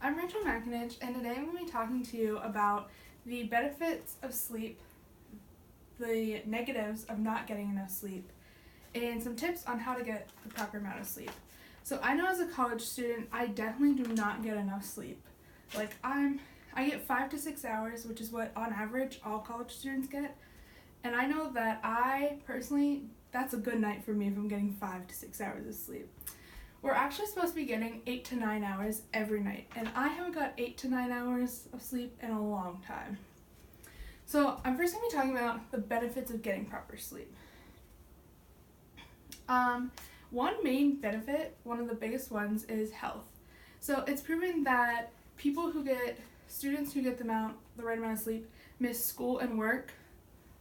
I'm Rachel Makinich, and today I'm going to be talking to you about the benefits of sleep, the negatives of not getting enough sleep, and some tips on how to get the proper amount of sleep. So I know as a college student, I definitely do not get enough sleep. I get 5 to 6 hours, which is what on average all college students get. And I know that that's a good night for me if I'm getting 5 to 6 hours of sleep. We're actually supposed to be getting 8 to 9 hours every night, and I haven't got 8 to 9 hours of sleep in a long time. So I'm first going to be talking about the benefits of getting proper sleep. One main benefit, one of the biggest ones, is health. So it's proven that students who get the right amount of sleep miss school and work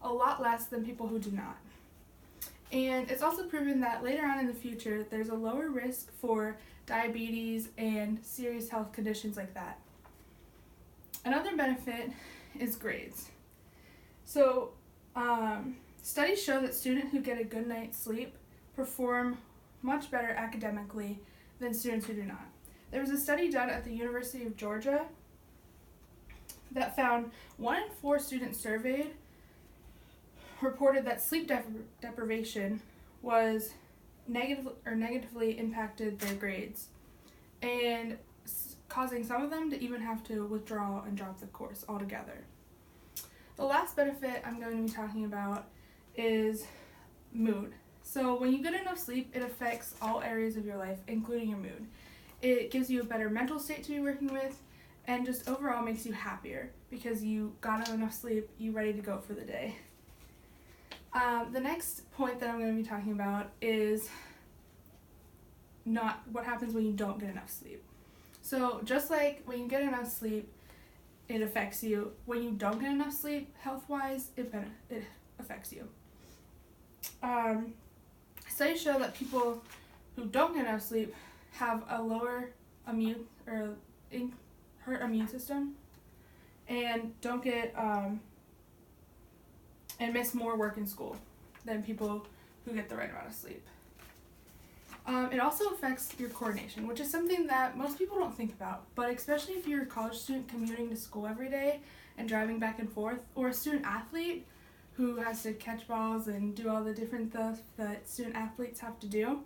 a lot less than people who do not. And it's also proven that later on in the future, there's a lower risk for diabetes and serious health conditions like that. Another benefit is grades. So, studies show that students who get a good night's sleep perform much better academically than students who do not. There was a study done at the University of Georgia that found 1 in 4 students surveyed reported that sleep deprivation was negatively impacted their grades, and causing some of them to even have to withdraw and drop the course altogether. The last benefit I'm going to be talking about is mood. So when you get enough sleep, it affects all areas of your life, including your mood. It gives you a better mental state to be working with, and just overall makes you happier because you got enough sleep, you're ready to go for the day. The next point that I'm going to be talking about is not what happens when you don't get enough sleep. So just like when you get enough sleep, it affects you. When you don't get enough sleep, health-wise, it affects you. Studies show that people who don't get enough sleep have a lower hurt immune system, and don't get and miss more work in school than people who get the right amount of sleep. It also affects your coordination, which is something that most people don't think about, but especially if you're a college student commuting to school every day and driving back and forth, or a student athlete who has to catch balls and do all the different stuff that student athletes have to do,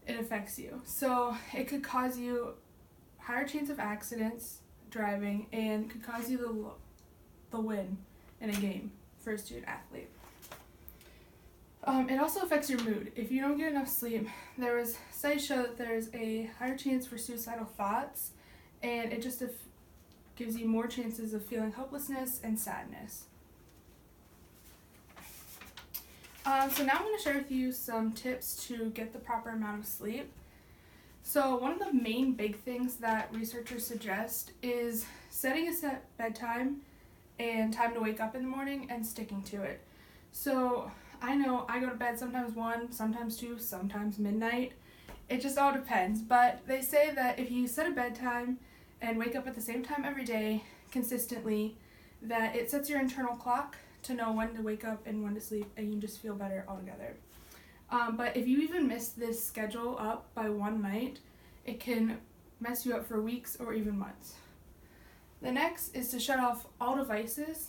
it affects you. So it could cause you higher chance of accidents driving, and could cause you the win in a game for a student athlete. It also affects your mood. If you don't get enough sleep, studies show that there's a higher chance for suicidal thoughts, and it just gives you more chances of feeling hopelessness and sadness. So now I'm going to share with you some tips to get the proper amount of sleep. So one of the main big things that researchers suggest is setting a set bedtime and time to wake up in the morning and sticking to it. So I know I go to bed sometimes 1, sometimes 2, sometimes midnight. It just all depends. But they say that if you set a bedtime and wake up at the same time every day consistently, that it sets your internal clock to know when to wake up and when to sleep, and you just feel better altogether. But if you even miss this schedule up by one night, it can mess you up for weeks or even months. The next is to shut off all devices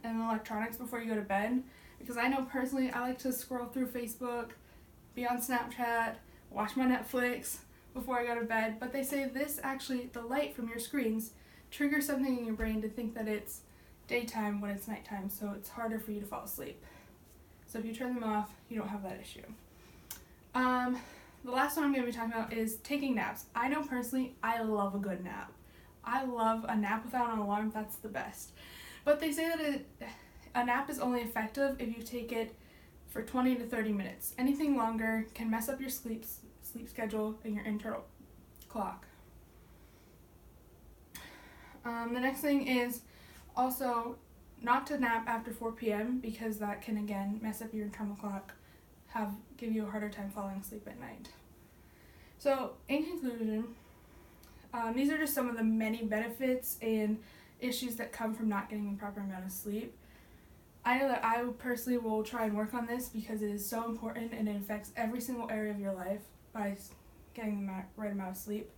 and electronics before you go to bed, because I know personally I like to scroll through Facebook, be on Snapchat, watch my Netflix before I go to bed, but they say the light from your screens triggers something in your brain to think that it's daytime when it's nighttime, so it's harder for you to fall asleep. So if you turn them off, you don't have that issue. The last one I'm going to be talking about is taking naps. I know personally I love a good nap. I love a nap without an alarm. That's the best. But they say that a nap is only effective if you take it for 20 to 30 minutes. Anything longer can mess up your sleep schedule and your internal clock. The next thing is also not to nap after 4 p.m. because that can again mess up your internal clock, give you a harder time falling asleep at night. So in conclusion, these are just some of the many benefits and issues that come from not getting the proper amount of sleep. I know that I personally will try and work on this because it is so important and it affects every single area of your life by getting the right amount of sleep.